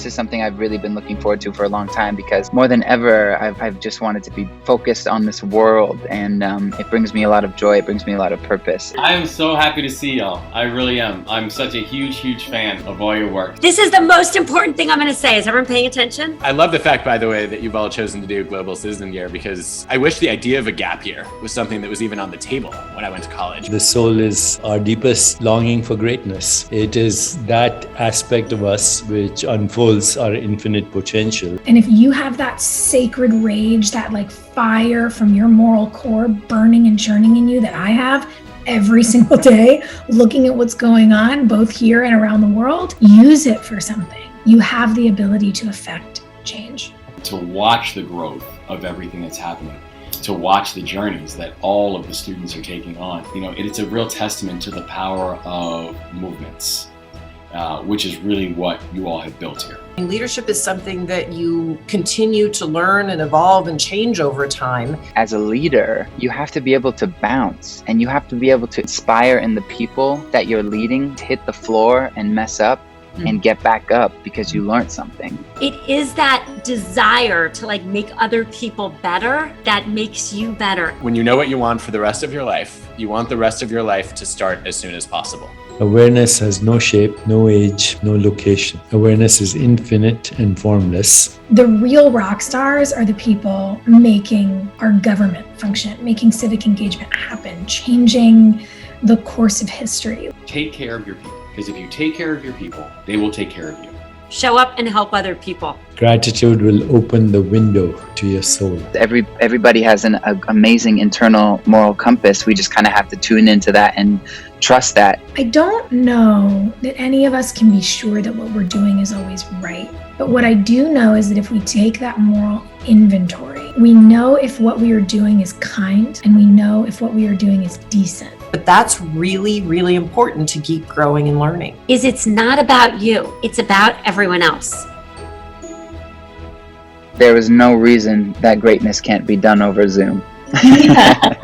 this is something I've really been looking forward to for a long time, because more than ever, I've just wanted to be focused on this world, and it brings me a lot of joy. It brings me a lot of purpose. I am so happy to see y'all. I really am. I'm such a huge fan of all your work. This is the most important thing I'm going to say. Is everyone paying attention? I love the fact, by the way, that you've all chosen to do Global Citizen Year, because I wish the idea of a gap year was something that was even on the table when I went to college. The soul is our deepest longing for greatness. It is that aspect of us which unfolds our infinite potential. And if you have that sacred rage, that like fire from your moral core burning and churning in you that I have every single day, looking at what's going on both here and around the world, use it for something. You have the ability to affect change. To watch the growth of everything that's happening, to watch the journeys that all of the students are taking on, it's a real testament to the power of movements, which is really what you all have built here. Leadership is something that you continue to learn and evolve and change over time. As a leader, you have to be able to bounce, and you have to be able to inspire in the people that you're leading to hit the floor and mess up and get back up because you learned something. It is that desire to like make other people better that makes you better. When you know what you want for the rest of your life, you want the rest of your life to start as soon as possible. Awareness has no shape, no age, no location. Awareness is infinite and formless. The real rock stars are the people making our government function, making civic engagement happen, changing the course of history. Take care of your people, because if you take care of your people, they will take care of you. Show up and help other people. Gratitude will open the window to your soul. Everybody has an amazing internal moral compass. We just kind of have to tune into that and trust that. I don't know that any of us can be sure that what we're doing is always right. But what I do know is that if we take that moral inventory, we know if what we are doing is kind, and we know if what we are doing is decent. But that's really important to keep growing and learning. It's not about you. It's about everyone else. There is no reason that greatness can't be done over Zoom. Yeah.